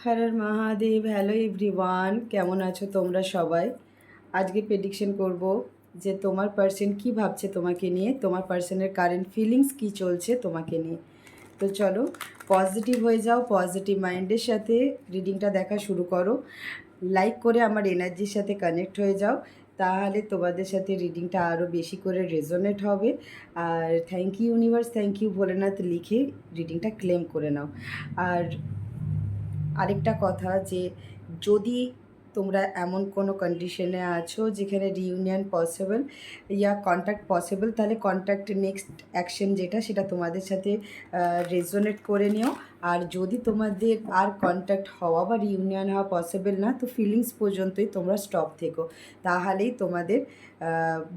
Har Har Mahadev. Hello everyone, কেমন আছো তোমরা সবাই? আজকে প্রেডিকশন করব যে তোমার পার্সন কি ভাবছে তোমাকে নিয়ে, তোমার পার্সনের কারেন্ট ফিলিংস কি চলছে তোমাকে নিয়ে। তো চলো, পজিটিভ হয়ে যাও, পজিটিভ মাইন্ডের সাথে রিডিংটা দেখা শুরু করো। লাইক করে আমার এনার্জির সাথে কানেক্ট হয়ে যাও, তাহলে তোমাদের সাথে রিডিংটা আরও বেশি করে রেজোনেট হবে। আর thank you universe, thank you Bholenath লিখে রিডিংটা ক্লেম করে নাও। আর আরেকটা কথা, যে যদি তোমরা এমন কোনো কন্ডিশনে আছো যেখানে রিইউনিয়ন পসিবল ইয়া কন্ট্যাক্ট পসিবল, তাহলে কন্ট্যাক্ট নেক্সট অ্যাকশন যেটা সেটা তোমাদের সাথে রেজোনেট করে নিও। আর যদি তোমাদের আর কন্ট্যাক্ট হওয়া বা রিইউনিয়ন হওয়া পসিবল না, তো ফিলিংস পর্যন্তই তোমরা স্টপ থেকো, তাহলেই তোমাদের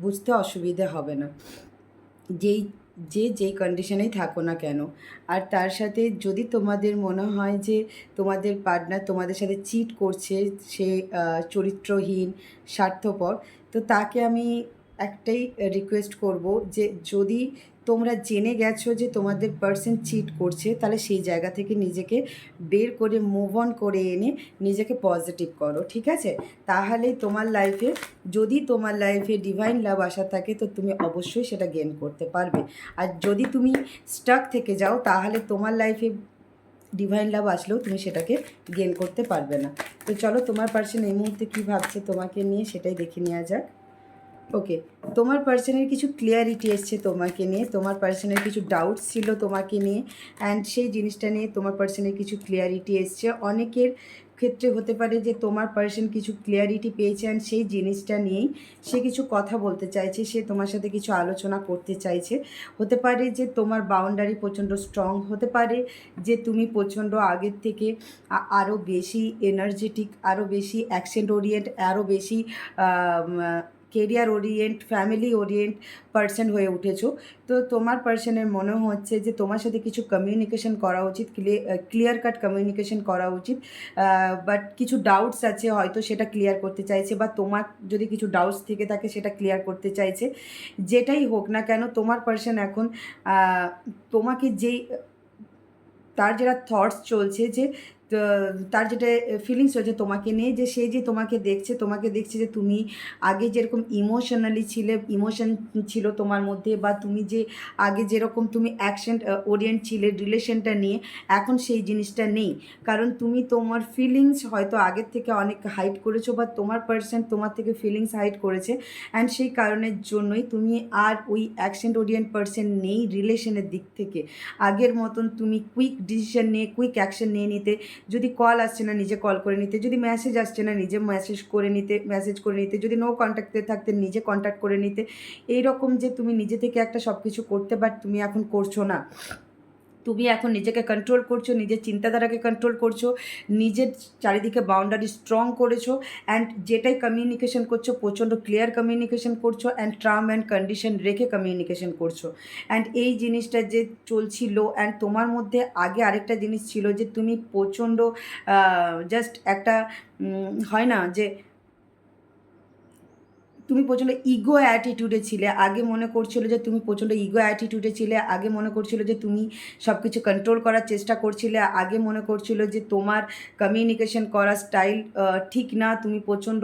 বুঝতে অসুবিধে হবে না, যেই যেই কন্ডিশনেই থাকো না কেন। আর তার সাথে যদি তোমাদের মনে হয় যে তোমাদের পার্টনার তোমাদের সাথে চিট করছে, সে চরিত্রহীন, স্বার্থপর, তো তাকে আমি একটাই রিকোয়েস্ট করব যে যদি তোমরা জেনে গেছো যে তোমাদের পার্সন চিট করছে, তাহলে সেই জায়গা থেকে নিজেকে বের করে মুভ অন করে এনে নিজেকে পজিটিভ করো, ঠিক আছে? তাহলেই তোমার লাইফে, যদি তোমার লাইফে ডিভাইন লাভ আসা থাকে, তো তুমি অবশ্যই সেটা গেইন করতে পারবে। আর যদি তুমি স্টাক থেকে যাও, তাহলে তোমার লাইফে ডিভাইন লাভ আসলেও তুমি সেটাকে গেইন করতে পারবে না। তো চলো, তোমার পার্সন এই মুহূর্তে কী ভাবছে তোমাকে নিয়ে সেটাই দেখে নেওয়া যাক। ওকে, তোমার পার্সনের কিছু ক্লিয়ারিটি এসছে তোমাকে নিয়ে, তোমার পার্সনের কিছু ডাউটস ছিল তোমাকে নিয়ে, অ্যান্ড সেই জিনিসটা নিয়ে তোমার পার্সনের কিছু ক্লিয়ারিটি এসছে। অনেকের ক্ষেত্রে হতে পারে যে তোমার পার্সন কিছু ক্লিয়ারিটি পেয়েছে অ্যান্ড সেই জিনিসটা নিয়েই সে কিছু কথা বলতে চাইছে, সে তোমার সাথে কিছু আলোচনা করতে চাইছে। হতে পারে যে তোমার বাউন্ডারি প্রচণ্ড স্ট্রং, হতে পারে যে তুমি প্রচণ্ড আগের থেকে আরও বেশি এনার্জেটিক, আরও বেশি অ্যাকশন ওরিয়েন্ট, আরও বেশি career Orient, family Orient person হয়ে উঠেছো। তো তোমার পার্সনের মনে হচ্ছে যে তোমার সাথে কিছু কমিউনিকেশন করা উচিত, ক্লিয়ার কাট কমিউনিকেশন করা উচিত, বাট কিছু ডাউটস আছে, হয়তো সেটা ক্লিয়ার করতে চাইছে, বা তোমার যদি কিছু ডাউটস থেকে থাকে সেটা ক্লিয়ার করতে চাইছে। যেটাই হোক না কেন, তোমার পার্সন এখন তোমাকে যেই, তার যেটা থটস চলছে, যে তার যেটা ফিলিংস হচ্ছে তোমাকে নিয়ে, যে সে যে তোমাকে দেখছে যে তুমি আগে যেরকম ইমোশনালি ছিলে, ইমোশন ছিল তোমার মধ্যে, বা তুমি যে আগে যেরকম তুমি অ্যাকশন ওরিয়েন্ট ছিলে রিলেশনটা নিয়ে, এখন সেই জিনিসটা নেই। কারণ তুমি তোমার ফিলিংস হয়তো আগের থেকে অনেক হাইড করেছো, বা তোমার পার্সন তোমার থেকে ফিলিংস হাইড করেছে, অ্যান্ড সেই কারণের জন্যই তুমি আর ওই অ্যাকশন ওরিয়েন্ট পার্সন নেই রিলেশনের দিক থেকে। আগের মতন তুমি কুইক ডিসিশন নিয়ে কুইক অ্যাকশন নিয়ে নিতে, যদি কল আসছে না নিজে কল করে নিতে, যদি মেসেজ আসছে না নিজে মেসেজ করে নিতে, যদি নো কন্ট্যাক্টে থাকতে নিজে কন্ট্যাক্ট করে নিতে। এইরকম যে তুমি নিজে থেকে একটা সব কিছু করতে, বাট তুমি এখন করছো না। তুমি এখন নিজেকে কন্ট্রোল করছো, নিজের চিন্তাধারাকে কন্ট্রোল করছো, নিজের চারিদিকে বাউন্ডারি স্ট্রং করেছো, অ্যান্ড যেটাই কমিউনিকেশন করছো প্রচণ্ড ক্লিয়ার কমিউনিকেশন করছো, অ্যান্ড টার্ম অ্যান্ড কন্ডিশন রেখে কমিউনিকেশন করছো। অ্যান্ড এই জিনিসটা যে চলছিল, অ্যান্ড তোমার মধ্যে আগে আরেকটা জিনিস ছিল যে তুমি প্রচণ্ড জাস্ট একটা হয় না যে তুমি প্রচণ্ড ইগো অ্যাটিটিউডে ছিলে, আগে মনে করছিল যে তুমি প্রচণ্ড ইগো অ্যাটিটিউডে ছিলে, আগে মনে করছিল যে তুমি সব কিছু কন্ট্রোল করার চেষ্টা করছিলে, আগে মনে করছিল যে তোমার কমিউনিকেশন করার স্টাইল ঠিক না, তুমি প্রচণ্ড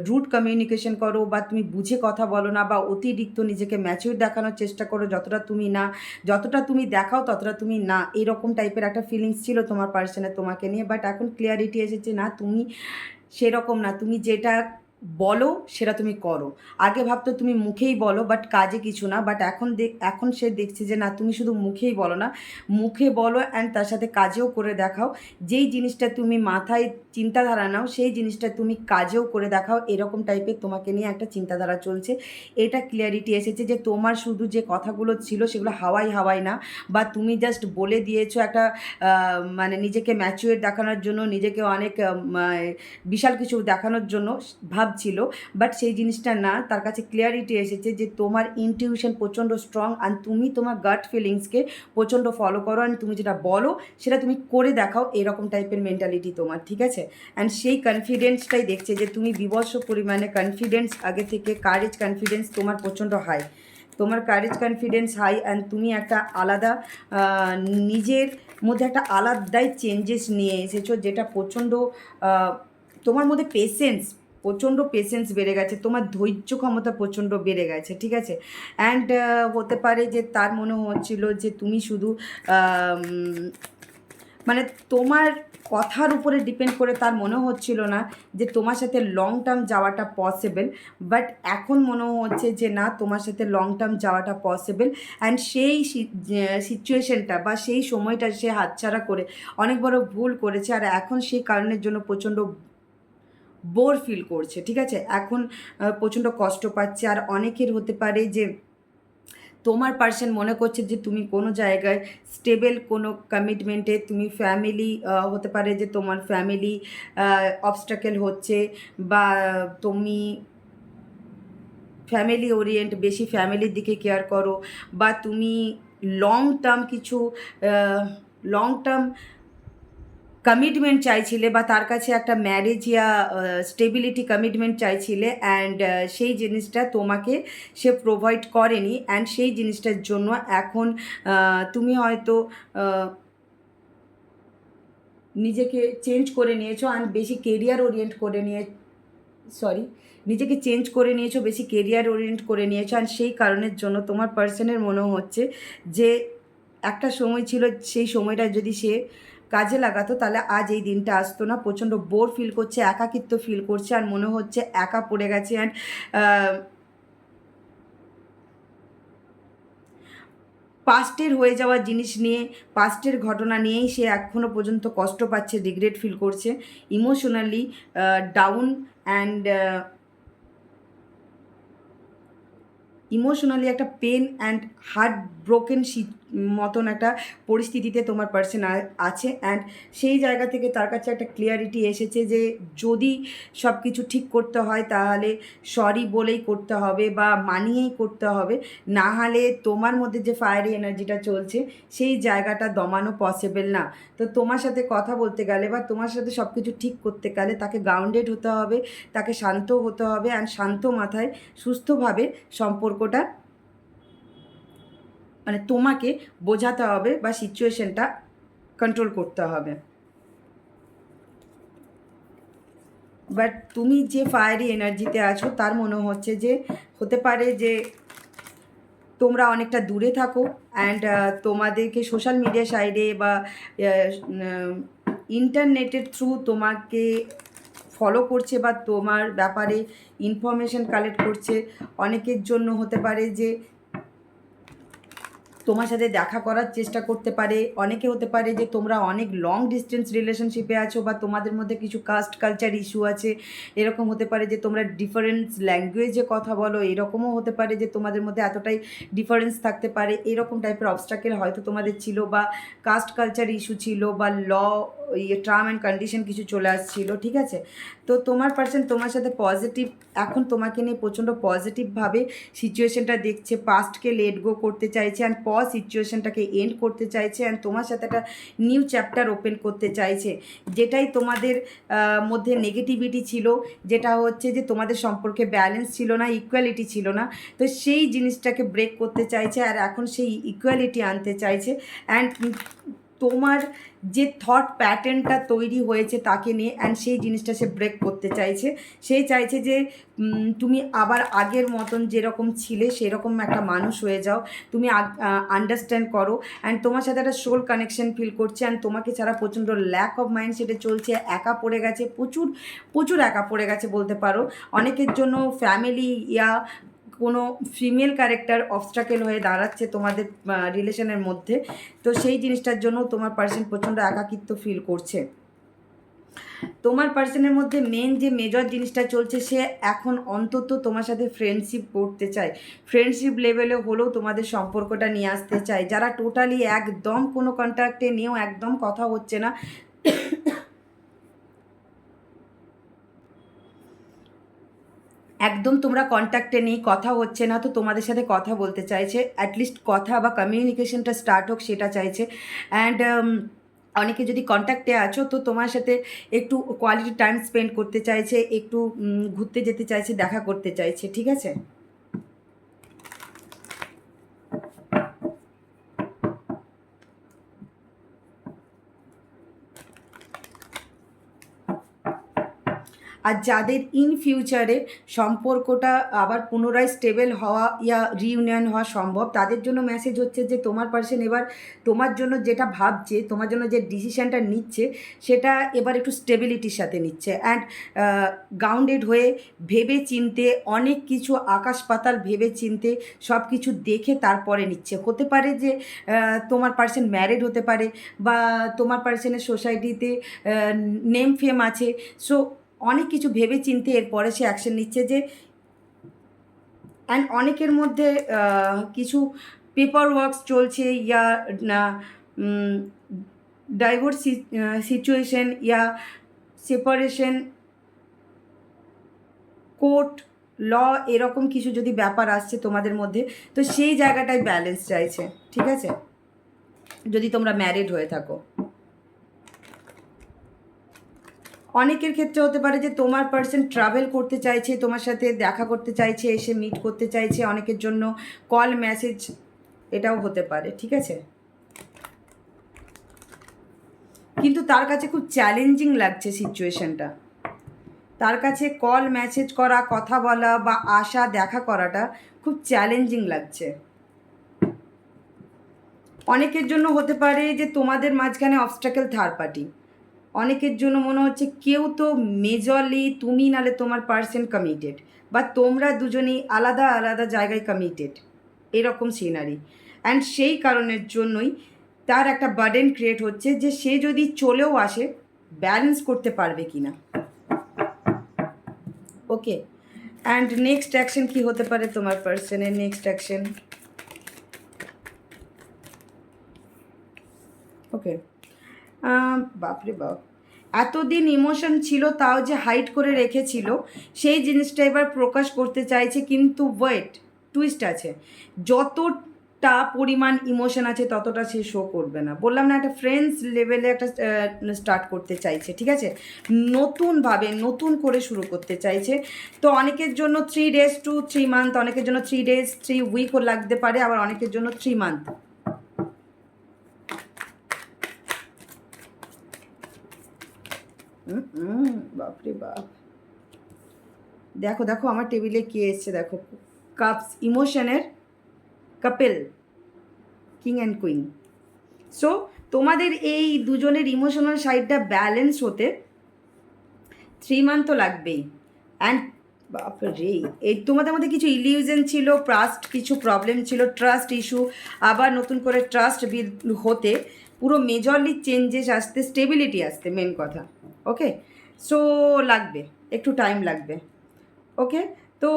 রুড কমিউনিকেশন করো, বা তুমি বুঝে কথা বলো না, বা অতিরিক্ত নিজেকে ম্যাচিউর দেখানোর চেষ্টা করো, যতটা তুমি না, যতটা তুমি দেখাও ততটা তুমি না, এরকম টাইপের একটা ফিলিংস ছিল তোমার পার্সনে তোমাকে নিয়ে। বাট এখন ক্লিয়ারিটি এসেছে, না তুমি সেরকম না, তুমি যেটা বলো সেটা তুমি করো। আগে ভাবতো তুমি মুখেই বলো বাট কাজে কিছু না, বাট এখন সে দেখছে যে না, তুমি শুধু মুখেই বলো না, মুখে বলো অ্যান্ড তার সাথে কাজেও করে দেখাও। যেই জিনিসটা তুমি মাথায় চিন্তাধারা নাও, সেই জিনিসটা তুমি কাজেও করে দেখাও। এরকম টাইপের তোমাকে নিয়ে একটা চিন্তাধারা চলছে। এটা ক্লিয়ারিটি এসেছে যে তোমার শুধু যে কথাগুলো ছিল সেগুলো হাওয়াই হাওয়াই না, বা তুমি জাস্ট বলে দিয়েছো একটা মানে নিজেকে ম্যাচিউর দেখানোর জন্য, নিজেকে অনেক বিশাল কিছু দেখানোর জন্য ভাবছিল, বাট সেই জিনিসটা না, তার কাছে ক্লিয়ারিটি এসেছে যে তোমার ইনটিউশন প্রচণ্ড স্ট্রং, আর তুমি তোমার গাট ফিলিংসকে প্রচণ্ড ফলো করো, অ্যান্ড তুমি যেটা বলো সেটা তুমি করে দেখাও, এরকম টাইপের মেন্টালিটি তোমার, ঠিক আছে? অ্যান্ড সেই কনফিডেন্সটাই দেখছে যে তুমি বিভৎস পরিমাণে কনফিডেন্স, আগে থেকে কারেজ কনফিডেন্স তোমার প্রচণ্ড হাই। তোমার কারেজ কনফিডেন্স হাই অ্যান্ড তুমি একটা আলাদা নিজের মধ্যে একটা আলাদাই চেঞ্জেস নিয়ে এসেছো, যেটা প্রচণ্ড তোমার মধ্যে প্রচণ্ড পেশেন্স বেড়ে গেছে, তোমার ধৈর্য ক্ষমতা প্রচণ্ড বেড়ে গেছে, ঠিক আছে। অ্যান্ড হতে পারে যে তার মনে হচ্ছিল যে তুমি শুধু মানে তোমার কথার উপরে ডিপেন্ড করে তার মনে হচ্ছিল না যে তোমার সাথে লং টার্ম যাওয়াটা পসিবল, বাট এখন মনে হচ্ছে যে না, তোমার সাথে লং টার্ম যাওয়াটা পসিবল। অ্যান্ড সেই সিচুয়েশনটা বা সেই সময়টা সে হাতছাড়া করে অনেক বড় ভুল করেছে, আর এখন সেই কারণের জন্য প্রচণ্ড বোর ফিল করছে, ঠিক আছে। এখন প্রচণ্ড কষ্ট পাচ্ছে। আর অনেকের হতে পারে যে তোমার পার্সন মনে করছে যে তুমি কোনো জায়গায় স্টেবল কোনো কমিটমেন্টে, তুমি ফ্যামিলি হতে পারে যে তোমার ফ্যামিলি অবস্ট্রাকেল হচ্ছে, বা তুমি ফ্যামিলি ওরিয়েন্ট, বেশি ফ্যামিলির দিকে কেয়ার করো, বা তুমি লং টার্ম কিছু লং টার্ম কমিটমেন্ট চাইছিলে, বা তার কাছে একটা ম্যারেজ ইয়া স্টেবিলিটি কমিটমেন্ট চাইছিলে, অ্যান্ড সেই জিনিসটা তোমাকে সে প্রোভাইড করেনি। অ্যান্ড সেই জিনিসটার জন্য এখন তুমি হয়তো নিজেকে চেঞ্জ করে নিয়েছো, অ্যান্ড বেশি কেরিয়ার ওরিয়েন্ট করে নিজেকে চেঞ্জ করে নিয়েছো, বেশি কেরিয়ার ওরিয়েন্ট করে নিয়েছো। অ্যান্ড সেই কারণের জন্য তোমার পার্সনের মনে হচ্ছে যে একটা সময় ছিল, সেই সময়টা যদি সে কাজে লাগাতো তাহলে আজ এই দিনটা আসতো না। প্রচণ্ড বোর ফিল করছে, একাকিত্ব ফিল করছে, আর মনে হচ্ছে একা পড়ে গেছে। অ্যান্ড পাস্টের হয়ে যাওয়া জিনিস নিয়ে, পাস্টের ঘটনা নিয়েই সে এখনও পর্যন্ত কষ্ট পাচ্ছে, রিগ্রেট ফিল করছে, ইমোশনালি ডাউন, অ্যান্ড ইমোশনালি একটা পেন অ্যান্ড হার্ট ব্রোকেন মতন একটা পরিস্থিতিতে তোমার পার্সন আছে। অ্যান্ড সেই জায়গা থেকে তার কাছে একটা ক্লিয়ারিটি এসেছে যে যদি সব কিছু ঠিক করতে হয় তাহলে সরি বলেই করতে হবে, বা মানিয়েই করতে হবে, না হলে তোমার মধ্যে যে ফায়ারি এনার্জিটা চলছে সেই জায়গাটা দমানো পসিবল না। তো তোমার সাথে কথা বলতে গেলে বা তোমার সাথে সব কিছু ঠিক করতে গেলে তাকে গ্রাউন্ডেড হতে হবে, তাকে শান্ত হতে হবে, অ্যান্ড শান্ত মাথায় সুস্থভাবে সম্পর্কটা মানে তোমাকে বোঝাতে হবে বা সিচুয়েশনটা কন্ট্রোল করতে হবে। বাট তুমি যে ফায়ারি এনার্জিতে আছো তার মনে হচ্ছে যে হতে পারে যে তোমরা অনেকটা দূরে থাকো, অ্যান্ড তোমাদেরকে সোশ্যাল মিডিয়া সাইডে বা ইন্টারনেটের থ্রু তোমাকে ফলো করছে বা তোমার ব্যাপারে ইনফরমেশন কালেক্ট করছে। অনেকের জন্য হতে পারে যে তোমার সাথে দেখা করার চেষ্টা করতে পারে, অনেকে হতে পারে যে তোমরা অনেক লং ডিস্টেন্স রিলেশনশিপে আছো, বা তোমাদের মধ্যে কিছু কাস্ট কালচার ইস্যু আছে। এরকম হতে পারে যে তোমরা ডিফারেন্স ল্যাঙ্গুয়েজে কথা বলো, এরকমও হতে পারে যে তোমাদের মধ্যে এতটাই ডিফারেন্স থাকতে পারে। এরকম টাইপের অবস্ট্রাকেল হয়তো তোমাদের ছিল, বা কাস্ট কালচার ইস্যু ছিল, বা টার্ম অ্যান্ড কন্ডিশন কিছু চলে আসছিল, ঠিক আছে। তো তোমার পার্সন তোমার সাথে পজিটিভ, এখন তোমাকে নিয়ে প্রচণ্ড পজিটিভভাবে সিচুয়েশনটা দেখছে, পাস্টকে লেট গো করতে চাইছে, অ্যান্ড সিচুয়েশনটাকে এন্ড করতে চাইছে, অ্যান্ড তোমার সাথে একটা নিউ চ্যাপ্টার ওপেন করতে চাইছে। যেটাই তোমাদের মধ্যে নেগেটিভিটি ছিল, যেটা হচ্ছে যে তোমাদের সম্পর্কে ব্যালেন্স ছিল না, ইকুয়ালিটি ছিল না, তো সেই জিনিসটাকে ব্রেক করতে চাইছে, আর এখন সেই ইকুয়ালিটি আনতে চাইছে। অ্যান্ড তোমার যে থট প্যাটার্নটা তৈরি হয়েছে তাকে নিয়ে, অ্যান্ড সেই জিনিসটা সে ব্রেক করতে চাইছে। সে চাইছে যে তুমি আবার আগের মতন যেরকম ছিলে সেরকম একটা মানুষ হয়ে যাও, তুমি আন্ডারস্ট্যান্ড করো, অ্যান্ড তোমার সাথে একটা সোল কানেকশন ফিল করছে। অ্যান্ড তোমাকে ছাড়া প্রচণ্ড ল্যাক অফ মাইন্ডসেটে চলছে, একা পড়ে গেছে, প্রচুর প্রচুর একা পড়ে গেছে বলতে পারো। অনেকের জন্য ফ্যামিলি ইয়া কোনো ফিমেল ক্যারেক্টার অবস্ট্রাকেল হয়ে দাঁড়াচ্ছে তোমাদের রিলেশনের মধ্যে। তো সেই জিনিসটার জন্য তোমার পার্সন প্রচণ্ড একাকিত্ব ফিল করছে। তোমার পার্সনের মধ্যে যে মেজর জিনিসটা চলছে, সে এখন অন্তত তোমার সাথে ফ্রেন্ডশিপ করতে চায়, ফ্রেন্ডশিপ লেভেলে হলেও তোমাদের সম্পর্কটা নিয়ে আসতে চায়। যারা টোটালি একদম কোনো কন্ট্যাক্টে নিয়েও একদম কথা হচ্ছে না, একদম তোমরা কন্ট্যাক্টে নেই, কথা হচ্ছে না, তো তোমাদের সাথে কথা বলতে চাইছে, অ্যাটলিস্ট কথা বা কমিউনিকেশনটা স্টার্ট হোক সেটা চাইছে। অ্যান্ড অনেকে যদি কন্ট্যাক্টে আছো তো তোমার সাথে একটু কোয়ালিটি টাইম স্পেন্ড করতে চাইছে, একটু ঘুরতে যেতে চাইছে, দেখা করতে চাইছে, ঠিক আছে। আর যাদের ইন ফিউচারে সম্পর্কটা আবার পুনরায় স্টেবল হওয়া ইয়া রিইউনিয়ন হওয়া সম্ভব, তাদের জন্য মেসেজ হচ্ছে যে তোমার পার্সন এবার তোমার জন্য যেটা ভাবছে, তোমার জন্য যে ডিসিশানটা নিচ্ছে, সেটা এবার একটু স্টেবিলিটির সাথে নিচ্ছে অ্যান্ড গ্রাউন্ডেড হয়ে ভেবে চিনতে, অনেক কিছু আকাশ পাতাল ভেবে চিনতে সব কিছু দেখে তারপরে নিচ্ছে। হতে পারে যে তোমার পার্সন ম্যারিড হতে পারে, বা তোমার পার্সনের সোসাইটিতে নেম ফেম আছে। সো অনেক কিছু ভেবে চিনতে এরপরে সে অ্যাকশন নিচ্ছে যে, অ্যান্ড অনেকের মধ্যে কিছু পেপার ওয়ার্কস চলছে, ইয়া ডাইভোর্স সিচুয়েশন, ইয়া সেপারেশন, কোর্ট, ল, এরকম কিছু যদি ব্যাপার আসছে তোমাদের মধ্যে, তো সেই জায়গাটায় ব্যালেন্স চাইছে। ঠিক আছে, যদি তোমরা ম্যারিড হয়ে থাকো। অনেকের ক্ষেত্রে হতে পারে যে তোমার পার্সন ট্রাভেল করতে চাইছে, তোমার সাথে দেখা করতে চাইছে, এসে মিট করতে চাইছে। অনেকের জন্য কল মেসেজ, এটাও হতে পারে। ঠিক আছে, কিন্তু তার কাছে খুব চ্যালেঞ্জিং লাগছে সিচুয়েশনটা। তার কাছে কল মেসেজ করা, কথা বলা বা আসা দেখা করাটা খুব চ্যালেঞ্জিং লাগছে। অনেকের জন্য হতে পারে যে তোমাদের মাঝখানে অবস্ট্যাকেল থার্ড পার্টি। অনেকের জন্য মনে হচ্ছে কেউ তো মেজরলি তুমি নালে তোমার পার্সন কমিটেড, বা তোমরা দুজনেই আলাদা আলাদা জায়গায় কমিটেড, এরকম সিনারি। অ্যান্ড সেই কারণের জন্যই তার একটা বার্ডেন ক্রিয়েট হচ্ছে যে সে যদি চলেও আসে, ব্যালেন্স করতে পারবে কি না। ওকে, অ্যান্ড নেক্সট অ্যাকশন কী হতে পারে তোমার পার্সনের? নেক্সট অ্যাকশন, ওকে, বাপরে বাপ, এতদিন ইমোশন ছিল তাও যে হাইড করে রেখেছিল, সেই জিনিসটা এবার প্রকাশ করতে চাইছে। কিন্তু ওয়েট, টুইস্ট আছে। যতটা পরিমাণ ইমোশন আছে ততটা সে শো করবে না। বললাম না, একটা ফ্রেন্ডস লেভেলে একটা স্টার্ট করতে চাইছে। ঠিক আছে, নতুনভাবে নতুন করে শুরু করতে চাইছে। তো অনেকের জন্য 3 days to 3 months, অনেকের জন্য 3 days 3 weekও লাগতে পারে, আবার অনেকের জন্য 3 months। বাপরে বাপ, দেখো দেখো আমার টেবিলে কে এসছে, দেখো কাপস, ইমোশনের couple, king and queen. So তোমাদের এই দুজনের ইমোশনাল সাইডটা ব্যালেন্স হতে 3 months তো লাগবেই। অ্যান্ড বাপরে, এই তোমাদের মধ্যে কিছু ইলিউশন ছিল, পাস্ট কিছু প্রবলেম ছিল, ট্রাস্ট ইস্যু, আবার নতুন করে ট্রাস্ট বিল হতে, পুরো মেজরলি চেঞ্জেস আসতে, স্টেবিলিটি আসতে, মেন কথা। ওকে, সো লাগবে, একটু টাইম লাগবে। ওকে, তো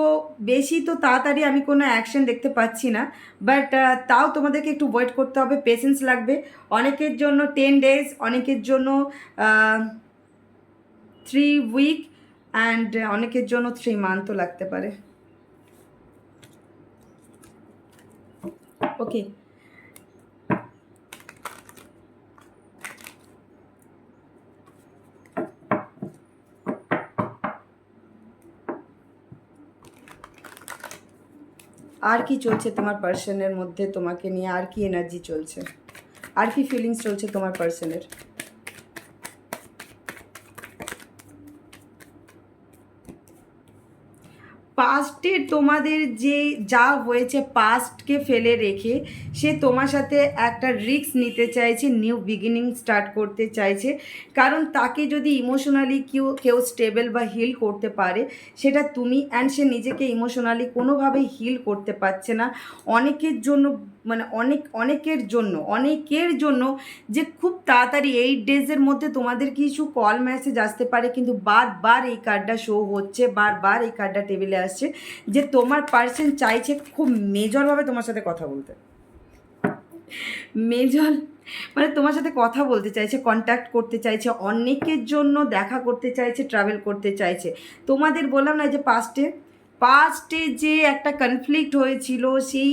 বেশি তো তাড়াতাড়ি আমি কোনো অ্যাকশন দেখতে পাচ্ছি না, বাট তাও তোমাদেরকে একটু ওয়েট করতে হবে, পেশেন্স লাগবে। অনেকের জন্য 10 days, অনেকের জন্য 3 week, অ্যান্ড অনেকের জন্য 3 monthও লাগতে পারে। ওকে, আর কি চলছে তোমার পার্সনের মধ্যে তোমাকে নিয়ে? আর কি এনার্জি চলছে? আর কি ফিলিংস চলছে তোমার পার্সনের? পাস্টে তোমাদের যে যা হয়েছে, পাস্টকে ফেলে রেখে সে তোমার সাথে একটা রিস্ক নিতে চাইছে, নিউ বিগিনিং স্টার্ট করতে চাইছে। কারণ তাকে যদি ইমোশনালি কেউ স্টেবল বা হিল করতে পারে, সেটা তুমি। অ্যান্ড সে নিজেকে ইমোশনালি কোনোভাবেই হিল করতে পারছে না। অনেকের জন্য, মানে অনেকের জন্য যে খুব তাড়াতাড়ি 8 days মধ্যে তোমাদের কিছু কল মেসেজ আসতে পারে। কিন্তু বারবার এই কার্ডটা শো হচ্ছে, বারবার এই কার্ডটা টেবিলে আসছে যে তোমার পার্সন চাইছে খুব মেজরভাবে তোমার সাথে কথা বলতে। মেজর মানে তোমার সাথে কথা বলতে চাইছে, কন্ট্যাক্ট করতে চাইছে, অনেকের জন্য দেখা করতে চাইছে, ট্রাভেল করতে চাইছে। তোমাদের বললাম না যে পাস্টে যে একটা কনফ্লিক্ট হয়েছিল, সেই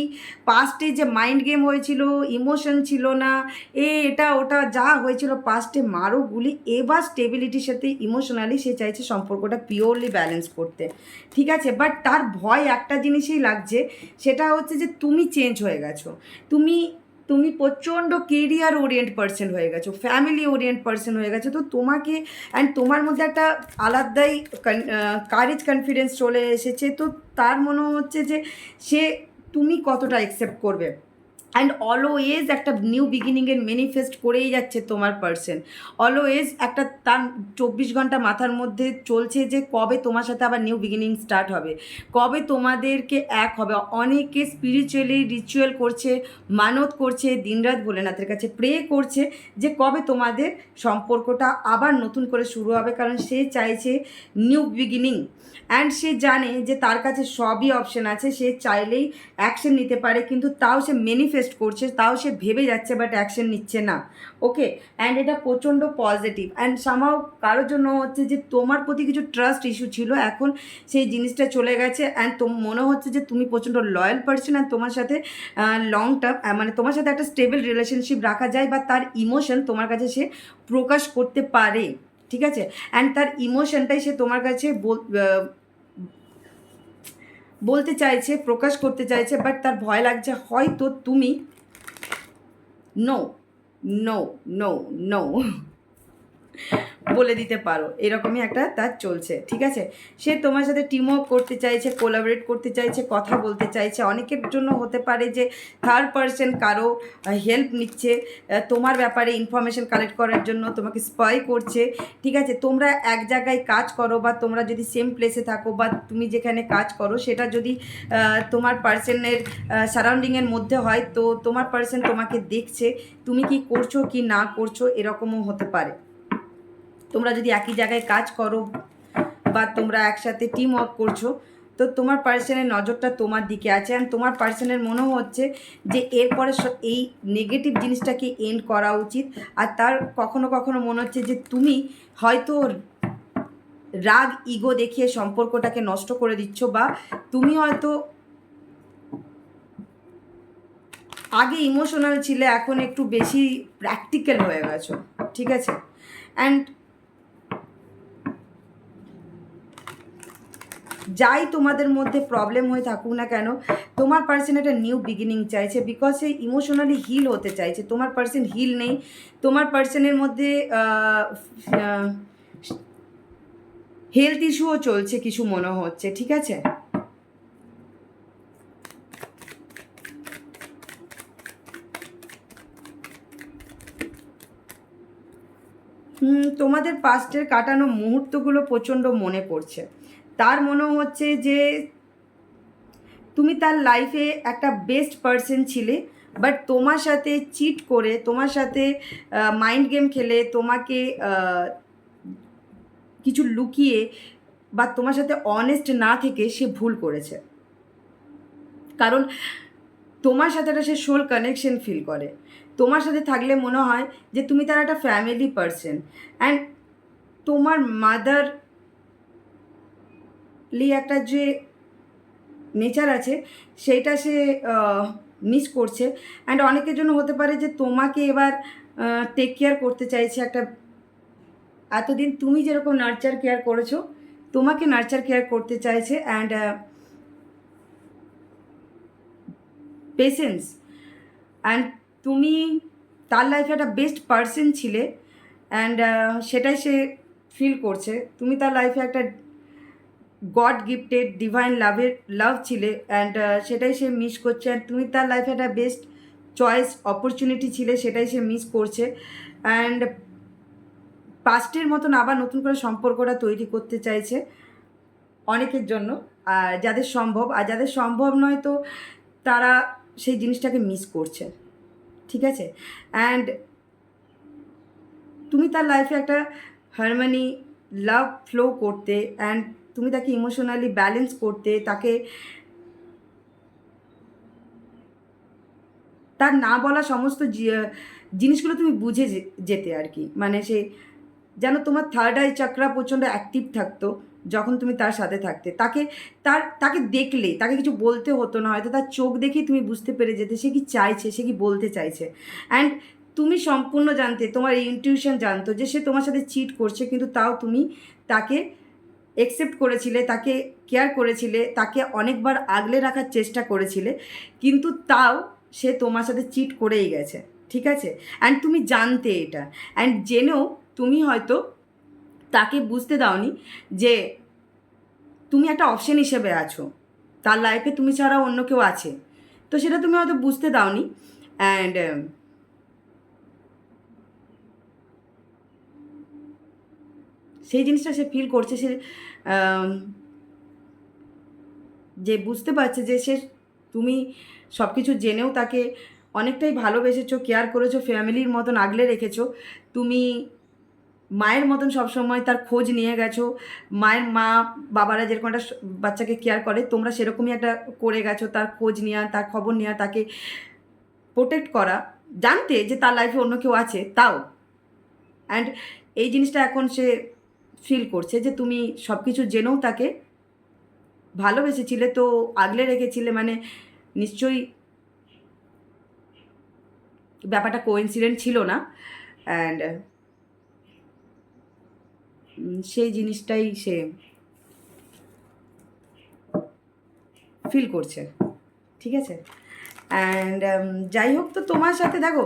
পাস্টে যে মাইন্ড গেম হয়েছিল, ইমোশন ছিল না, এটা ওটা যা হয়েছিল পাস্টে, মারো গুলি। এবার স্টেবিলিটির সাথে ইমোশনালি সে চাইছে সম্পর্কটা পিওরলি ব্যালেন্স করতে। ঠিক আছে, বাট তার ভয় একটা জিনিসই লাগছে, সেটা হচ্ছে যে তুমি চেঞ্জ হয়ে গেছো। তুমি তুমি প্রচণ্ড কেরিয়ার ওরিয়েন্ট পার্সন হয়ে গেছো, ফ্যামিলি ওরিয়েন্ট পার্সন হয়ে গেছো। তো তোমাকে অ্যান্ড তোমার মধ্যে একটা আলাদাই কারেজ কনফিডেন্স চলে এসেছে। তো তার মনে হচ্ছে যে সে তুমি কতটা অ্যাকসেপ্ট করবে। অ্যান্ড অলওয়েজ একটা নিউ বিগিনিংয়ের ম্যানিফেস্ট করেই যাচ্ছে তোমার পার্সন। অলওয়েজ একটা তার 24 ঘন্টা মাথার মধ্যে চলছে যে কবে তোমার সাথে আবার নিউ বিগিনিং স্টার্ট হবে, কবে তোমাদেরকে এক হবে। অনেকে স্পিরিচুয়ালি রিচুয়াল করছে, মানত করছে, দিনরাত ভোলেনাথের কাছে প্রে করছে যে কবে তোমাদের সম্পর্কটা আবার নতুন করে শুরু হবে, কারণ সে চাইছে নিউ বিগিনিং। অ্যান্ড সে জানে যে তার কাছে সবই অপশন আছে, সে চাইলেই অ্যাকশন নিতে পারে, কিন্তু তাও সে ম্যানিফেস্ট করছে, তাও সে ভেবে যাচ্ছে, বাট অ্যাকশন নিচ্ছে না। ওকে, অ্যান্ড এটা প্রচণ্ড পজিটিভ। অ্যান্ড সামাও কারোর জন্য হচ্ছে যে তোমার প্রতি কিছু ট্রাস্ট ইস্যু ছিল, এখন সেই জিনিসটা চলে গেছে। অ্যান্ড মনে হচ্ছে যে তুমি প্রচণ্ড লয়াল পার্সন, অ্যান্ড তোমার সাথে লং টার্ম মানে তোমার সাথে একটা স্টেবল রিলেশনশিপ রাখা যায়, বা তার ইমোশন তোমার কাছে সে প্রকাশ করতে পারে। ঠিক আছে, অ্যান্ড তার ইমোশনটাই সে তোমার কাছে বলতে চাইছে, প্রকাশ করতে চাইছে, বাট তার ভয় লাগছে হয়তো তুমি নো নো নো নো বলে দিতে পারো, এরকমই একটা তার চলছে। ঠিক আছে, সে তোমার সাথে টিম আপ করতে চাইছে, কোলাবরেট করতে চাইছে, কথা বলতে চাইছে। অনেকের জন্য হতে পারে যে থার্ড পার্সন কারো হেল্প নিচ্ছে তোমার ব্যাপারে ইনফরমেশন কালেক্ট করার জন্য, তোমাকে স্পাই করছে। ঠিক আছে, তোমরা এক জায়গায় কাজ করো, বা তোমরা যদি সেম প্লেসে থাকো, বা তুমি যেখানে কাজ করো সেটা যদি তোমার পার্সনের সারাউন্ডিংয়ের মধ্যে হয়, তো তোমার পার্সন তোমাকে দেখছে তুমি কি করছো কি না করছো, এরকমও হতে পারে। তোমরা যদি একই জায়গায় কাজ করো বা তোমরা একসাথে টিম ওয়ার্ক করছো, তো তোমার পার্সনের নজরটা তোমার দিকে আছে। অ্যান্ড তোমার পার্সনের মনে হচ্ছে যে এরপরে এই নেগেটিভ জিনিসটাকে এন্ড করা উচিত। আর তার কখনো কখনো মনে হচ্ছে যে তুমি হয়তো রাগ ইগো দেখিয়ে সম্পর্কটাকে নষ্ট করে দিচ্ছ, বা তুমি হয়তো আগে ইমোশনাল ছিলে, এখন একটু বেশি প্র্যাকটিক্যাল হয়ে গেছো। ঠিক আছে, অ্যান্ড যাই তোমাদের মধ্যে প্রবলেম হয়ে থাকুক না কেন, তোমার পার্সন একটা নিউ বিগিনিং চাইছে, বিকজ সে ইমোশনালি হিল হতে চাইছে। তোমার পার্সন হিল নেই, তোমার পার্সনের মধ্যে হেলথ ইস্যুও চলছে কিছু মনে হচ্ছে। ঠিক আছে, তোমাদের পাস্টের কাটানো মুহূর্তগুলো প্রচণ্ড মনে পড়ছে। তার মনে হচ্ছে যে তুমি তার লাইফে একটা বেস্ট পার্সন ছিলে, বাট তোমার সাথে চিট করে, তোমার সাথে মাইন্ড গেম খেলে, তোমাকে কিছু লুকিয়ে বা তোমার সাথে অনেস্ট না থেকে সে ভুল করেছে। কারণ তোমার সাথে একটা সে সোল কানেকশন ফিল করে, তোমার সাথে থাকলে মনে হয় যে তুমি তার একটা ফ্যামিলি পার্সন। অ্যান্ড তোমার মাদারলি একটা যে নেচার আছে সেইটা সে মিস করছে। অ্যান্ড অনেকের জন্য হতে পারে যে তোমাকে এবার টেক কেয়ার করতে চাইছে। একটা এতদিন তুমি যেরকম নার্চার কেয়ার করেছো, তোমাকে নার্চার কেয়ার করতে চাইছে। অ্যান্ড পেশেন্স, অ্যান্ড তুমি তার লাইফে একটা বেস্ট পার্সন ছিলে, অ্যান্ড সেটাই সে ফিল করছে। তুমি তার লাইফে একটা গড গিফটেড ডিভাইন লাভ ছিলে, অ্যান্ড সেটাই সে মিস করছে। অ্যান্ড তুমি তার লাইফে একটা বেস্ট চয়েস অপরচুনিটি ছিলে, সেটাই সে মিস করছে। অ্যান্ড পাস্টের মতন আবার নতুন করে সম্পর্কটা তৈরি করতে চাইছে অনেকের জন্য, আর যাদের সম্ভব। আর যাদের সম্ভব নয়, তো তারা সেই জিনিসটাকে মিস করছে। ঠিক আছে, অ্যান্ড তুমি তার লাইফে একটা হারমোনি লাভ ফ্লো করতে, অ্যান্ড তুমি তাকে ইমোশনালি ব্যালেন্স করতে, তাকে তার না বলা সমস্ত জিনিসগুলো তুমি বুঝে যেতে আর কি। মানে সে যেন তোমার থার্ড আই চক্রা প্রচণ্ড অ্যাক্টিভ থাকতো যখন তুমি তার সাথে থাকতে। তাকে দেখলে তাকে কিছু বলতে হতো না, হয়তো তার চোখ দেখেই তুমি বুঝতে পেরে যেতে সে কি চাইছে, সে কি বলতে চাইছে। অ্যান্ড তুমি সম্পূর্ণ জানতে, তোমার ইনটিউশন জানতো যে সে তোমার সাথে চিট করছে, কিন্তু তাও তুমি তাকে অ্যাকসেপ্ট করেছিলে, তাকে কেয়ার করেছিলে, তাকে অনেকবার আগলে রাখার চেষ্টা করেছিলে, কিন্তু তাও সে তোমার সাথে চিট করেই গেছে, ঠিক আছে? অ্যান্ড তুমি জানতে এটা, অ্যান্ড জেনেও তুমি হয়তো তাকে বুঝতে দাওনি যে তুমি একটা অপশন হিসেবে আছো, তার লাইফে তুমি ছাড়া অন্য কেউ আছে, তো সেটা তুমি হয়তো বুঝতে দাওনি। অ্যান্ড সেই জিনিসটা সে ফিল করছে, সে যে বুঝতে পারছে যে সে, তুমি সব কিছু জেনেও তাকে অনেকটাই ভালোবেসেছো, কেয়ার করেছো, ফ্যামিলির মতন আগলে রেখেছো। তুমি মায়ের মতন সবসময় তার খোঁজ নিয়ে গেছো। মায়ের মা বাবারা যেরকম একটা বাচ্চাকে কেয়ার করে, তোমরা সেরকমই একটা করে গেছো, তার খোঁজ নেওয়া, তার খবর নেওয়া, তাকে প্রোটেক্ট করা, জানতে যে তার লাইফে অন্য কেউ আছে তাও। অ্যান্ড এই জিনিসটা এখন সে ফিল করছে যে তুমি সব কিছু জেনেও তাকে ভালোবেসেছিলে, তো আগলে রেখেছিলে, মানে নিশ্চয়ই ব্যাপারটা কোইন্সিডেন্ট ছিল না। অ্যান্ড সেই জিনিসটাই সে ফিল করছে, ঠিক আছে? অ্যান্ড যাই হোক, তো তোমার সাথে দেখো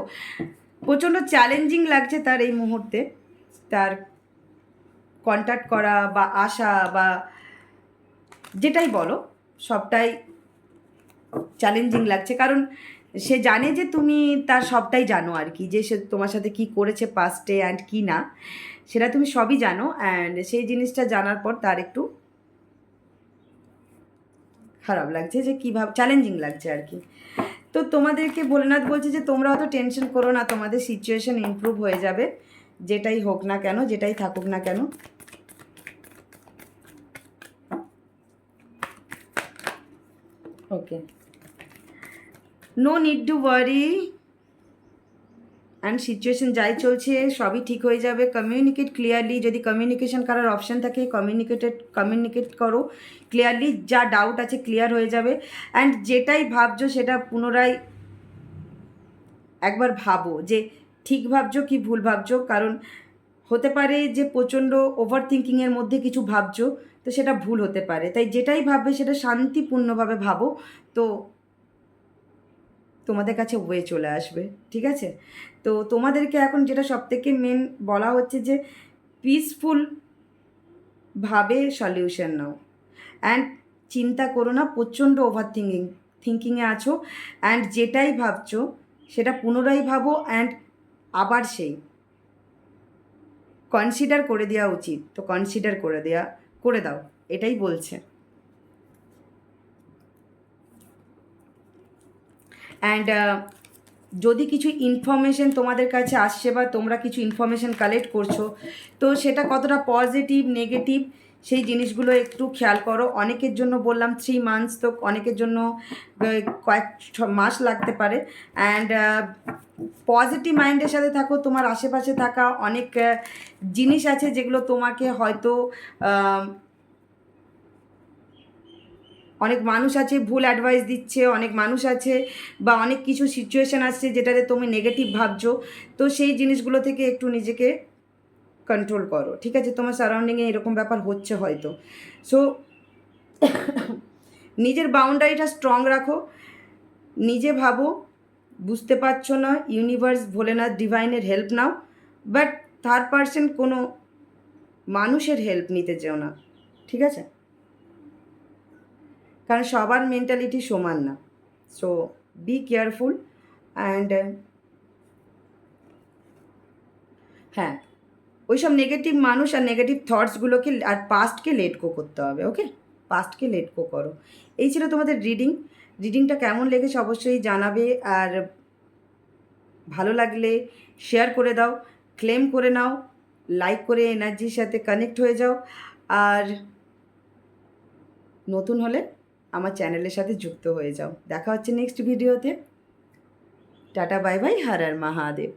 প্রচণ্ড চ্যালেঞ্জিং লাগছে তার এই মুহূর্তে, তার কন্ট্যাক্ট করা বা আসা বা যেটাই বলো, সবটাই চ্যালেঞ্জিং লাগছে। কারণ সে জানে যে তুমি তার সবটাই জানো আর কি, যে সে তোমার সাথে কি করেছে পাস্টে অ্যান্ড কি না, সেটা তুমি সবই জানো। অ্যান্ড সেই জিনিসটা জানার পর তার একটু খারাপ লাগছে, যে কীভাবে চ্যালেঞ্জিং লাগছে আর কি। তো তোমাদেরকে ভোলেনাথ বলছে যে তোমরা অত টেনশন করো না, তোমাদের সিচুয়েশন ইমপ্রুভ হয়ে যাবে, যেটাই হোক না কেন, যেটাই থাকুক না কেন। Okay, no need to worry, and situation যাই চলছে সবই ঠিক হয়ে যাবে। কমিউনিকেট ক্লিয়ারলি, যদি কমিউনিকেশন করার অপশান থাকে কমিউনিকেট করো ক্লিয়ারলি, যা ডাউট আছে ক্লিয়ার হয়ে যাবে। অ্যান্ড যেটাই ভাবছো সেটা পুনরায় একবার ভাবো যে ঠিক ভাবছো কি ভুল ভাবছো, কারণ হতে পারে যে প্রচণ্ড ওভার থিঙ্কিংয়ের মধ্যে কিছু ভাবছো, তো সেটা ভুল হতে পারে। তাই যেটাই ভাববে সেটা শান্তিপূর্ণভাবে ভাবো, তো তোমাদের কাছে ওয়ে চলে আসবে, ঠিক আছে? তো তোমাদেরকে এখন যেটা সবথেকে মেন বলা হচ্ছে যে পিসফুলভাবে সলিউশন নাও, অ্যান্ড চিন্তা করো না প্রচণ্ড ওভার থিঙ্কিংয়ে আছো। অ্যান্ড যেটাই ভাবছো সেটা পুনরায় ভাবো, অ্যান্ড আবার সেই কনসিডার করে দেওয়া উচিত, তো কনসিডার করে দাও, এটাই বলছে। অ্যান্ড যদি কিছু ইনফরমেশন তোমাদের কাছে আসছে বা তোমরা কিছু ইনফরমেশন কালেক্ট করছো, তো সেটা কতটা পজিটিভ নেগেটিভ সেই জিনিসগুলো একটু খেয়াল করো। অনেকের জন্য বললাম 3 মান্থস, তো অনেকের জন্য কয়েক মাস লাগতে পারে। অ্যান্ড পজিটিভ মাইন্ডের সাথে থাকো। তোমার আশেপাশে থাকা অনেক জিনিস আছে যেগুলো তোমাকে হয়তো অনেক মানুষ আছে ভুল অ্যাডভাইস দিচ্ছে, অনেক মানুষ আছে বা অনেক কিছু সিচুয়েশান আসছে যেটাতে তুমি নেগেটিভ ভাবছো, তো সেই জিনিসগুলো থেকে একটু নিজেকে কন্ট্রোল করো, ঠিক আছে? তোমার সারাউন্ডিংয়ে এরকম ব্যাপার হচ্ছে হয়তো, সো নিজের বাউন্ডারিটা স্ট্রং রাখো, নিজে ভাবো, বুঝতে পারছো না, ইউনিভার্স ভোলেনাথ ডিভাইনের হেল্প নাও, বাট থার্ড পার্সন কোনো মানুষের হেল্প নিতে চেও না, ঠিক আছে? কারণ সবার মেন্টালিটি সমান না, সো বি কেয়ারফুল। অ্যান্ড হ্যাঁ, ওইসব নেগেটিভ মানুষ আর নেগেটিভ থটসগুলোকে আর পাস্টকে লেট গো করতে হবে, ওকে? পাস্টকে লেট গো করো। এই ছিল তোমাদের রিডিংটা কেমন লেগেছে অবশ্যই জানাবে, আর ভালো লাগলে শেয়ার করে দাও, ক্লেম করে নাও, লাইক করে এনার্জির সাথে কানেক্ট হয়ে যাও, আর নতুন হলে আমার চ্যানেলের সাথে যুক্ত হয়ে যাও। দেখা হচ্ছে নেক্সট ভিডিওতে। Tata bye bye, Har Har Mahadev.